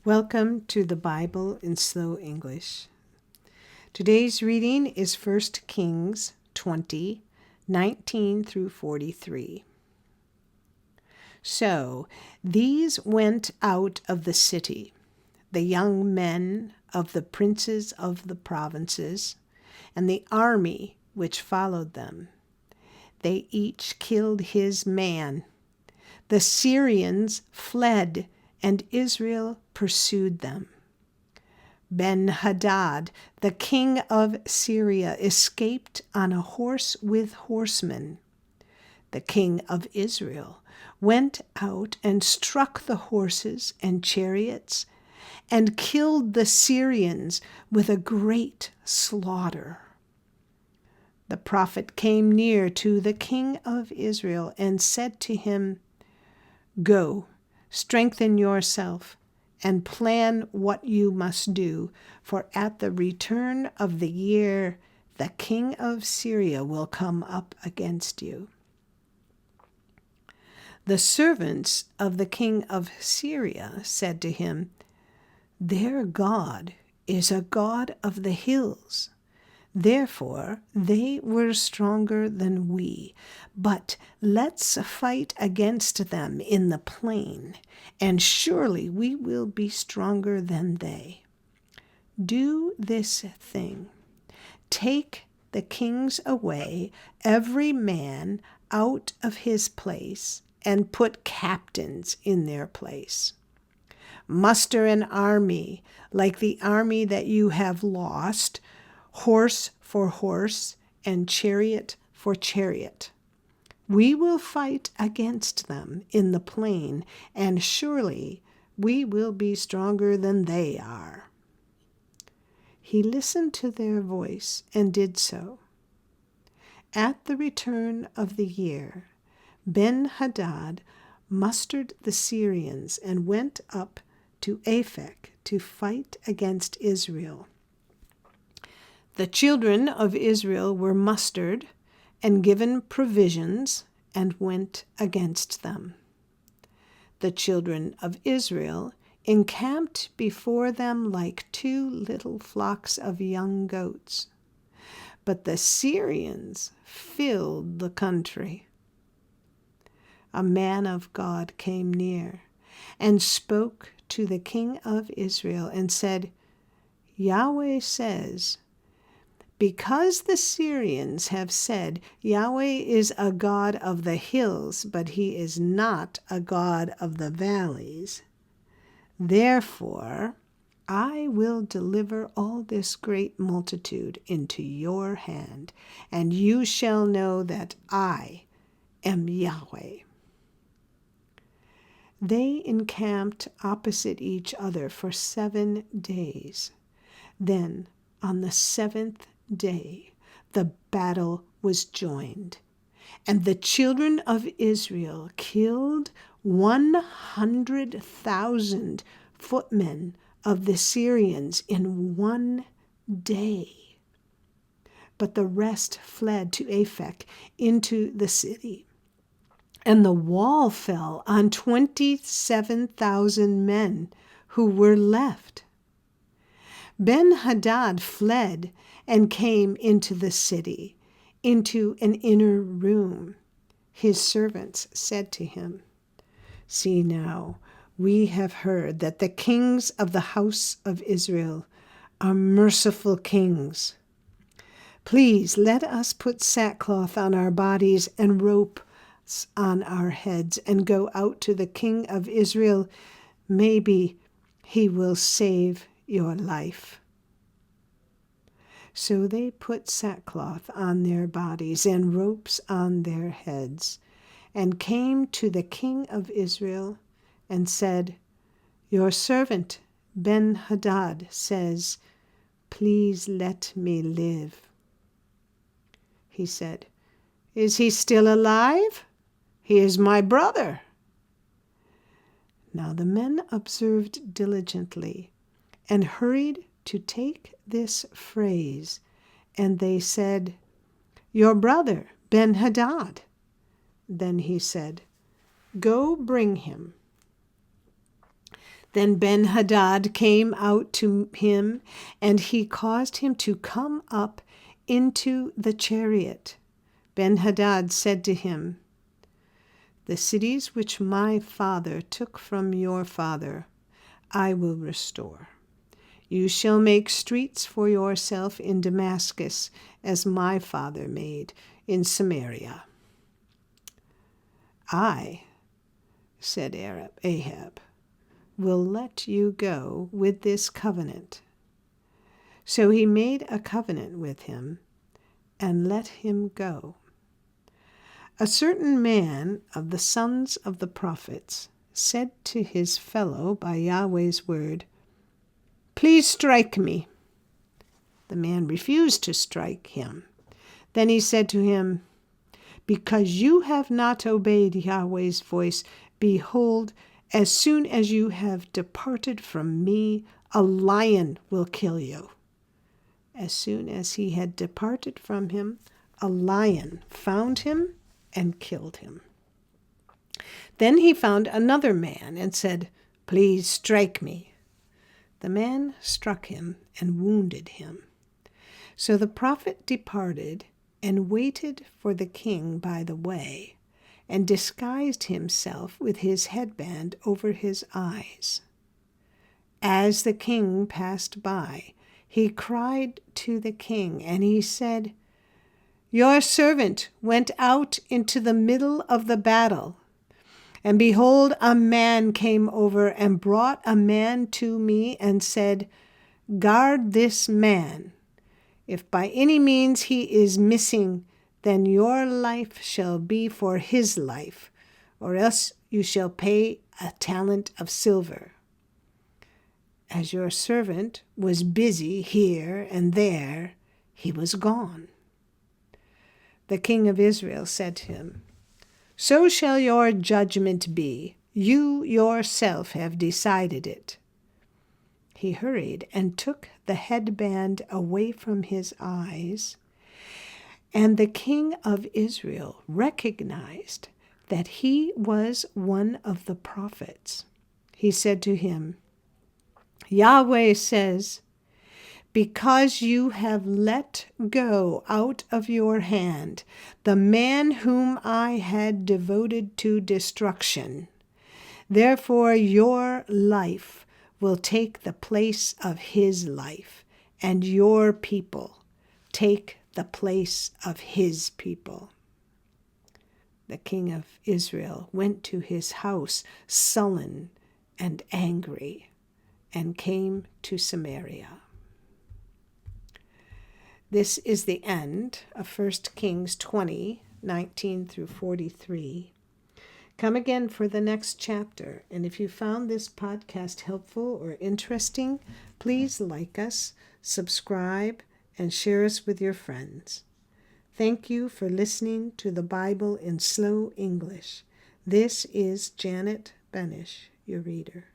Welcome to the Bible in Slow English. Today's reading is 1 Kings 20, 19 through 43. So these went out of the city, the young men of the princes of the provinces, and the army which followed them. They each killed his man. The Syrians fled, and Israel pursued them. Ben-Hadad, the king of Syria, escaped on a horse with horsemen. The king of Israel went out and struck the horses and chariots and killed the Syrians with a great slaughter. The prophet came near to the king of Israel and said to him, "Go, strengthen yourself, and plan what you must do, for at the return of the year the king of Syria will come up against you." The servants of the king of Syria said to him, "Their God is a God of the hills. Therefore they were stronger than we. But let's fight against them in the plain, and surely we will be stronger than they. Do this thing. Take the kings away, every man out of his place, and put captains in their place. Muster an army like the army that you have lost, horse for horse, and chariot for chariot. We will fight against them in the plain, and surely we will be stronger than they are." He listened to their voice and did so. At the return of the year, Ben-Hadad mustered the Syrians and went up to Aphek to fight against Israel. The children of Israel were mustered and given provisions and went against them. The children of Israel encamped before them like two little flocks of young goats. But the Syrians filled the country. A man of God came near and spoke to the king of Israel and said, "Yahweh says, because the Syrians have said, 'Yahweh is a God of the hills, but he is not a God of the valleys,' therefore I will deliver all this great multitude into your hand, and you shall know that I am Yahweh." They encamped opposite each other for 7 days. Then, on the 7th day, the battle was joined, and the children of Israel killed 100,000 footmen of the Syrians in 1 day. But the rest fled to Aphek into the city, and the wall fell on 27,000 men who were left. Ben-Hadad fled and came into the city, into an inner room. His servants said to him, "See now, we have heard that the kings of the house of Israel are merciful kings. Please let us put sackcloth on our bodies and ropes on our heads and go out to the king of Israel. Maybe he will save your life." So they put sackcloth on their bodies and ropes on their heads, and came to the king of Israel and said, "Your servant Ben-Hadad says, 'Please let me live.'" He said, "Is he still alive? He is my brother." Now the men observed diligently and hurried to take this phrase, and they said, "Your brother Ben-Hadad." Then he said, "Go bring him." Then Ben-Hadad came out to him, and he caused him to come up into the chariot. Ben-Hadad said to him, "The cities which my father took from your father, I will restore. You shall make streets for yourself in Damascus, as my father made in Samaria." "I," said Ahab, "will let you go with this covenant." So he made a covenant with him and let him go. A certain man of the sons of the prophets said to his fellow by Yahweh's word, "Please strike me." The man refused to strike him. Then he said to him, "Because you have not obeyed Yahweh's voice, behold, as soon as you have departed from me, a lion will kill you." As soon as he had departed from him, a lion found him and killed him. Then he found another man and said, "Please strike me." The man struck him and wounded him. So the prophet departed and waited for the king by the way, and disguised himself with his headband over his eyes. As the king passed by, he cried to the king, and he said, "Your servant went out into the middle of the battle, and behold, a man came over and brought a man to me and said, 'Guard this man. If by any means he is missing, then your life shall be for his life, or else you shall pay a talent of silver.' As your servant was busy here and there, he was gone." The king of Israel said to him, "So shall your judgment be. You yourself have decided it." He hurried and took the headband away from his eyes, and the king of Israel recognized that he was one of the prophets. He said to him, "Yahweh says, because you have let go out of your hand the man whom I had devoted to destruction, therefore your life will take the place of his life, and your people take the place of his people." The king of Israel went to his house sullen and angry, and came to Samaria. This is the end of 1 Kings 20, 19 through 43. Come again for the next chapter, and if you found this podcast helpful or interesting, please like us, subscribe, and share us with your friends. Thank you for listening to the Bible in Slow English. This is Janet Benish, your reader.